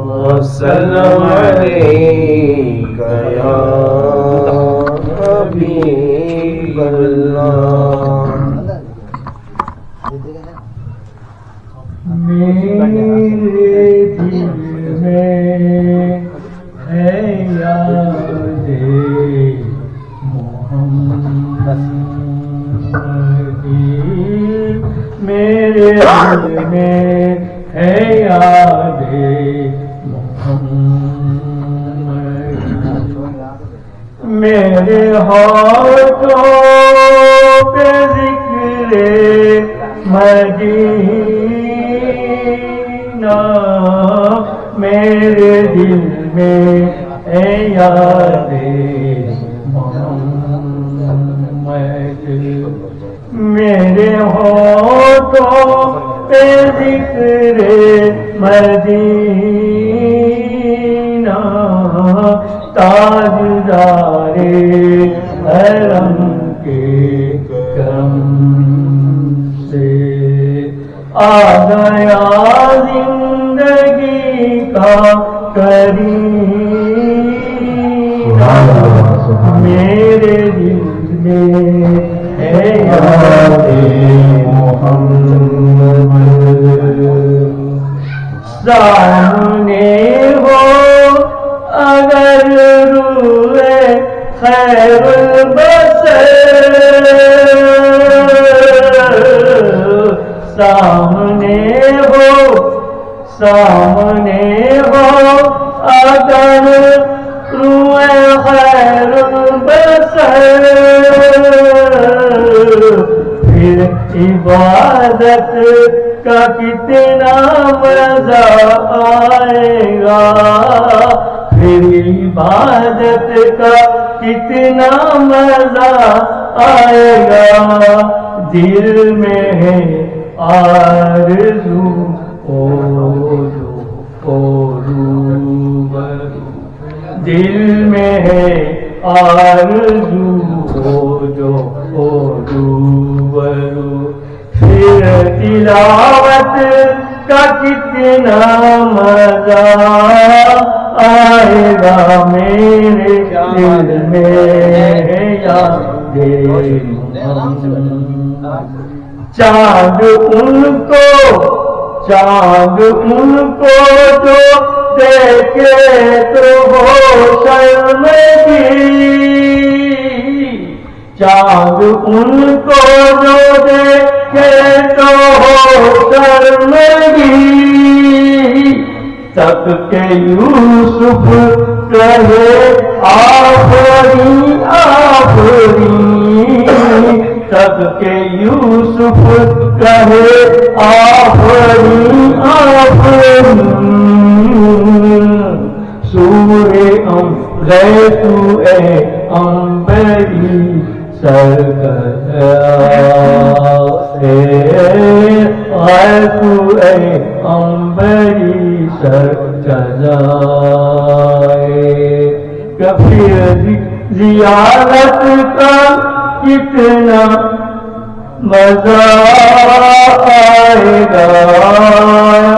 وسلم عليك يا حبيب الله. میرے دل میں ہے یاد محمد، میرے دل میں ہے یاد محمد، میرے ہاتھوں پہ ذکر مدینہ، میرے دل میں ہے یاد محمد، میرے ہاتھوں پہ ذکر مدینہ، تاجدار حرم کے کرم سے آ گیا زندگی کا کرینہ، میرے دل میں ہے یاد محمد، سامنے ہو اگر روئے خیر البشر، سامنے ہو اگر روئے خیر البشر، پھر عبادت کا کتنا مزہ آئے گا، پھر عبادت کا کتنا مزہ آئے گا، دل میں ہے آرزو دل میں ہے آرزو روبرو، پھر تلاوت کا کتنا مزہ آئے گا، میرے دل میں ہے یاد محمد، چاند ان کو جو دیکھے تو ہو شرمگی، چاند ان کو جو دیکھے تو ہو شرمگی، تب کہ یوسف کہے آفرین آفرین، تب کہ یوسف کہے آفرین آفرین، سورے گئے تو اے انبری غیر تو اے انبری سرجزائے، کبھی زیارت کا کتنا مزہ آئے گا،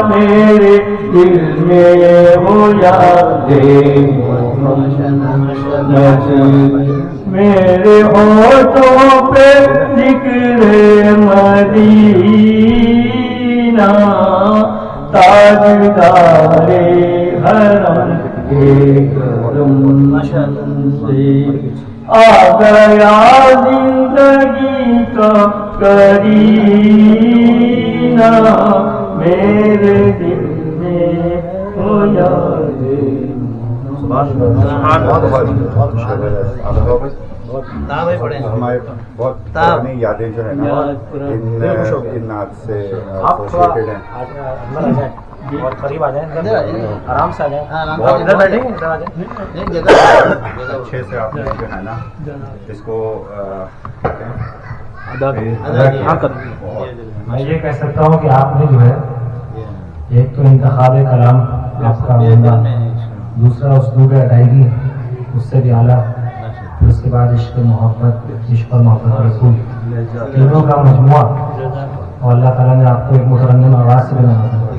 میرے دل میں ہو یاد محمد، میرے ہونٹوں پہ ذکر مدینہ، تاجدار حرم کے کرم سے آ گیا زندگی کا کرینہ، میرے دل میں ہو یاد ہمارے بہت پرانی یادیں جو ہیں نا ان نعت سے ایسوسیٹڈ ہیں. بہت قریب آ جائیں، آرام سے آ جائیں، ادھر بیٹھیں گے، ادھر آ جائیں. اچھے سے آپ نے جو ہے نا اس کو میں یہ کہہ سکتا ہوں کہ آپ نے جو ہے ایک تو انتخاب کلام آپ کا عمدہ، دوسرا اسلوب ادائیگی اس سے بھی اعلیٰ، پھر اس کے بعد عشق محبت، عشق اور محبت رسول، تینوں کا مجموعہ، اور اللہ تعالیٰ نے آپ کو ایک مترنم آواز سے بنایا تھا.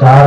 4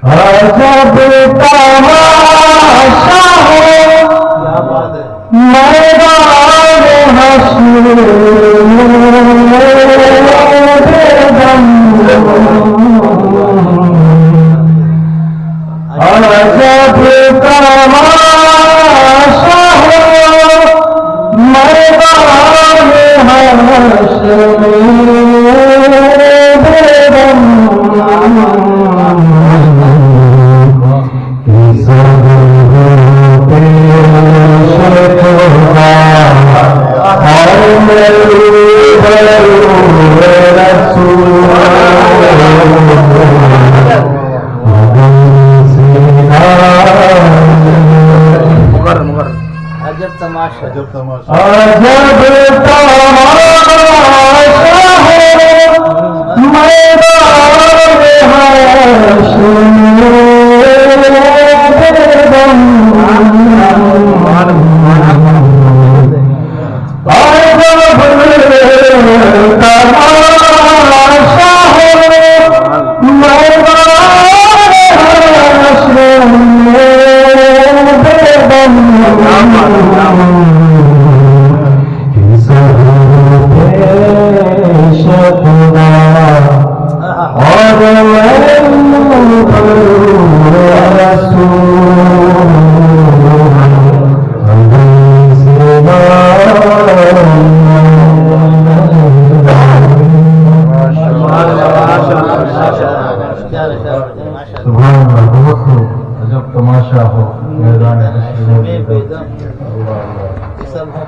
عجب تماشا ہے میدان حشر دم، عجب تماشا ہے میدان حشر عجب تماشا عجب تماشا ہے ہو میدان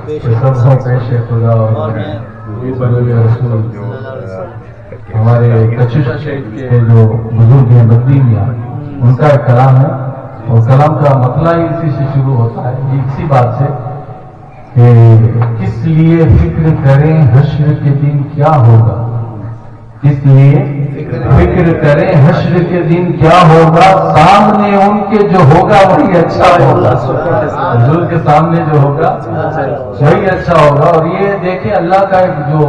پیش خدا اور ہمارے کچھ کے جو بزرگ ہیں بدی میاں ان کا ایک کلام ہے اور کلام کا مسئلہ ہی اسی سے شروع ہوتا ہے، اسی بات سے کہ کس لیے فکر کریں حشر کے دن کیا ہوگا، کس لیے فکر کریں حشر کے دن کیا ہوگا، سامنے ان کے جو ہوگا وہی اچھا ہوگا، حضور کے سامنے جو ہوگا وہی اچھا ہوگا۔ اور یہ دیکھیں اللہ کا ایک جو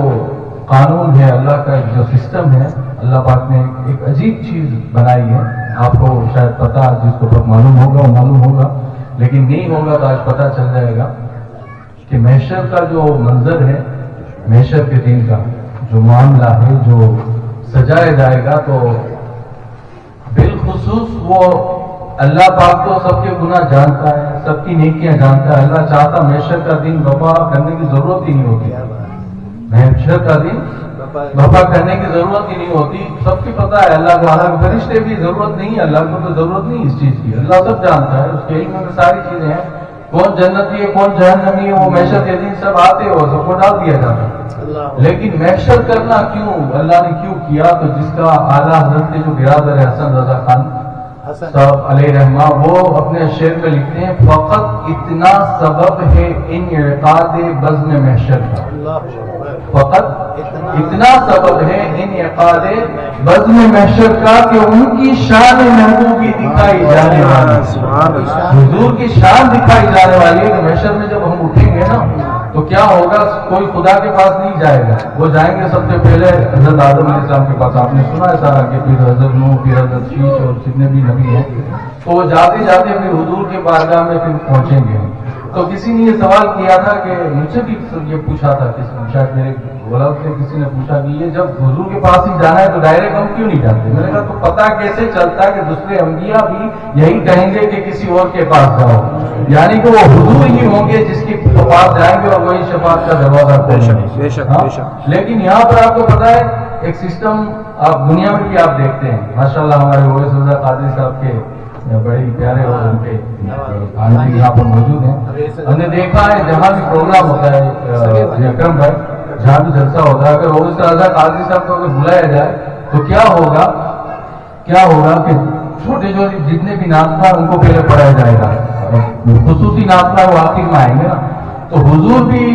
قانون ہے، اللہ کا ایک جو سسٹم ہے، اللہ پاک نے ایک عجیب چیز بنائی ہے، آپ کو شاید پتا، جس کو معلوم ہوگا وہ معلوم ہوگا، لیکن نہیں ہوگا تو آج پتا چل جائے گا کہ محشر کا جو منظر ہے، محشر کے دن کا جو معاملہ ہے، جو سجایا جائے گا، تو بالخصوص وہ اللہ پاک تو سب کے گناہ جانتا ہے، سب کی نیکیاں جانتا ہے۔ اللہ چاہتا محشر کا دن وفا کرنے کی ضرورت ہی نہیں ہوتی، محشر کا دن وفا کرنے کی ضرورت ہی نہیں ہوتی، سب کی پتہ ہے، اللہ کو، حالانکہ فرشتے بھی ضرورت نہیں ہے، اللہ کو تو ضرورت نہیں اس چیز کی، اللہ سب جانتا ہے، اس کے علم میں ساری چیزیں ہیں، کون جنتی ہے کون جہنمی ہے، وہ محشر کے دن سب آتے ہو، سب کو ڈال دیا جاتا ہے۔ لیکن محشر کرنا کیوں اللہ نے کیوں کیا؟ تو جس کا اعلیٰ حضرت کے جو برادر ہے حسن رضا خان صاحب علیہ رحمہ، وہ اپنے شعر میں لکھتے ہیں، فقط اتنا سبب ہے انعقاد بزم محشر کا، فقط اتنا سبب ہے انعقاد بزم محشر کا کہ ان کی شان محبوبی دکھائی جانے والی، حضور کی شان دکھائی جانے والی ہے کہ محشر میں جب ہم اٹھیں گے نا تو کیا ہوگا، کوئی خدا کے پاس نہیں جائے گا، وہ جائیں گے سب سے پہلے حضرت آدم علیہ السلام کے پاس، آپ نے سنا ہے سارا کہ پھر حضرت نوح، پھر حضرت شیش اور جتنے بھی نبی ہیں، تو وہ جاتے جاتے پھر حضور کے بارگاہ میں پھر پہنچیں گے۔ تو کسی نے یہ سوال کیا تھا کہ مجھ سے بھی یہ پوچھا تھا، شاید میرے غلط سے کسی نے پوچھا کہ یہ جب حضور کے پاس ہی جانا ہے تو ڈائریکٹ ہم کیوں نہیں جاتے؟ میں نے کہا تو پتہ کیسے چلتا ہے کہ دوسرے انبیاء بھی یہی کہیں گے کہ کسی اور کے پاس جاؤ، یعنی کہ وہ حضور ہی ہوں گے جس کے پاس جائیں گے اور وہی شفاعت کا دروازہ کھولیں گے۔ لیکن یہاں پر آپ کو پتا ہے ایک سسٹم آپ دنیا میں بھی آپ دیکھتے ہیں، ماشاءاللہ ہمارے اویس رضا قادری صاحب کے بڑے پیارے اور ان کے آنٹی یہاں پر موجود ہیں، ہم نے دیکھا ہے جہاں بھی پروگرام ہوتا ہے اکرم بھائی، جہاں بھی جلسہ ہوتا ہے، اگر اویس رضا قادری صاحب کو اگر بلایا جائے تو کیا ہوگا کہ چھوٹے جو جتنے بھی ناطقہ ان کو پہلے پڑھایا جائے گا، خصوصی ناطقہ وہ آخر میں آئیں گے نا، تو حضور بھی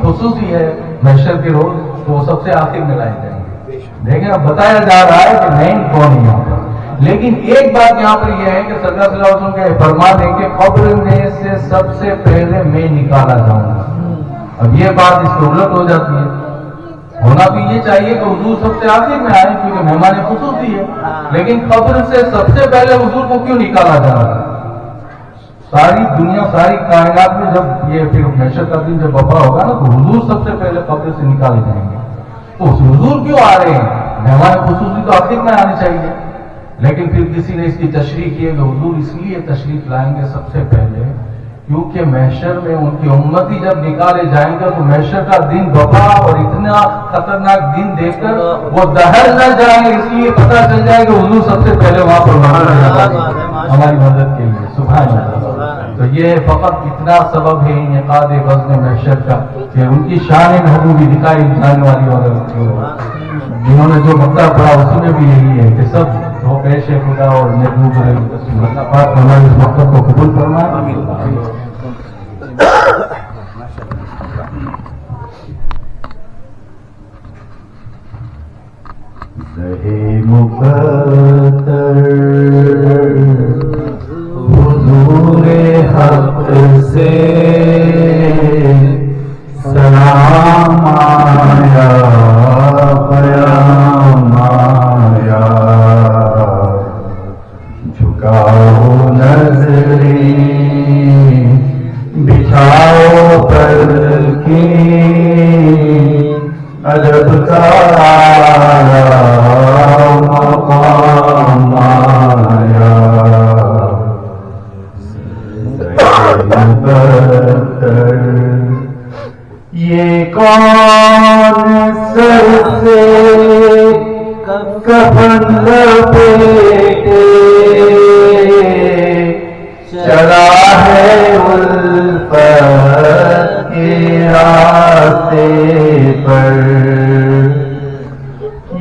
خصوصی ہے محشر کے روز، تو وہ سب سے آخر میں لائے جائیں گے۔ دیکھیں اب بتایا جا رہا ہے کہ مین کون ہے یہاں پر، لیکن ایک بات یہاں پر یہ ہے کہ صلی اللہ علیہ وسلم کے فرمان ہے کہ قبر میں سے سب سے پہلے میں نکالا جاؤں گا۔ اب یہ بات اس کو الٹ ہو جاتی ہے، ہونا بھی یہ چاہیے کہ حضور سب سے آخر میں آئے کیونکہ مہمان خصوصی ہے، لیکن قبر سے سب سے پہلے حضور کو کیوں نکالا جا رہا ہے؟ ساری دنیا ساری کائنات میں جب یہ پھر محشر کا دن جب وفا ہوگا نا تو حضور سب سے پہلے قبر سے نکالے جائیں گے، تو حضور کیوں آ رہے ہیں؟ مہمان خصوصی تو آخر میں آنے چاہیے، لیکن پھر کسی نے اس کی تشریح کی کہ حضور اس لیے تشریف لائیں گے سب سے پہلے کیونکہ محشر میں ان کی امتی جب نکالے جائیں گے تو محشر کا دن وبا اور اتنا خطرناک دن دیکھ کر وہ دہر نہ جائیں گے، اس لیے پتہ چل جائے کہ حضور سب سے پہلے وہاں پر ہماری مدد کے لیے۔ سبحان اللہ۔ تو یہ فقط اتنا سبب ہے انعقاد وزن محشر کا کہ ان کی شان محبوبی دکھائی جانے والی اور جنہوں نے جو مقدار پڑھا اس میں بھی یہی ہے کہ سب وہ پیش خدا اور محبوب اللہ پاک ہمارے اس وقت کو قبول فرمائے۔ زہے مقدر حضور حق سے سلام آیا پیام آیا، جھکاؤ نظریں بچھاؤ پر کی ادب کا مقام آیا، یہ کون سر سے کفن لپیٹے چلا ہے الفت کے راستے پر،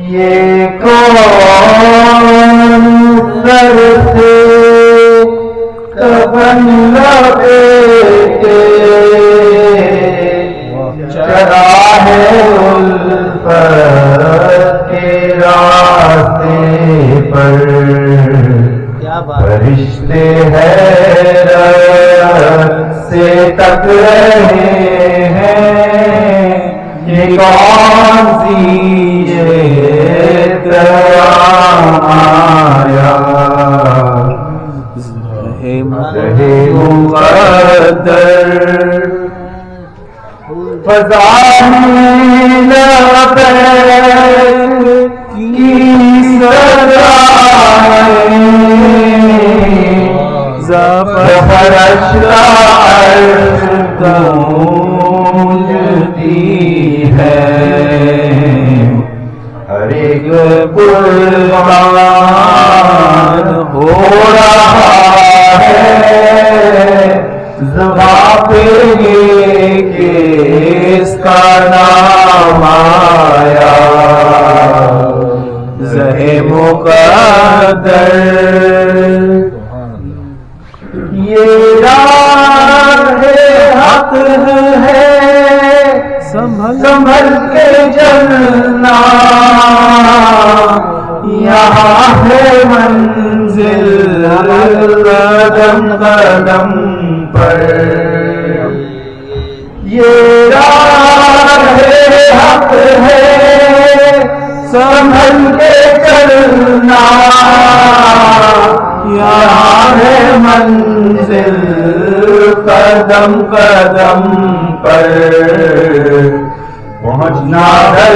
یہ کون سر سے کفن لپیٹے چلا ہے الفت کے راستے پر، فرشتے حیرت سے تک رہے ہیں یہ کون سی قیام آیا، زہے مقدر فضائل لبیک کی سزائیں فرشتہ عرش گونجتی ہے، ہر ایک قربان ہو رہا ہے زبان پہ کہ اس کا نام آیا، زہے مقدر یہ راہ حق ہے سنبھل کے چلنا، یہاں ہے منزل قدم قدم پر، یہ راہ حق ہے سنبھل کے چلنا، یہاں ہے منزل قدم قدم پر، پہنچنا گھر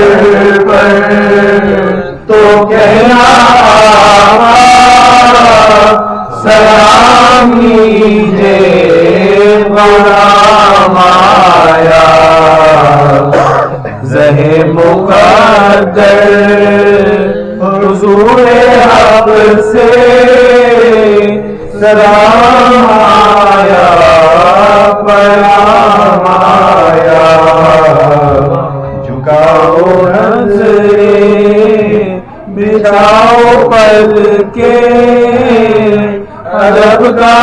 پر تو کہنا سلام کیجے غلام آیا، زہے مقدر حضور حق سے سلام آیا پیام آیا، جھکاؤ نظریں بچھاؤ پل کے ادب کا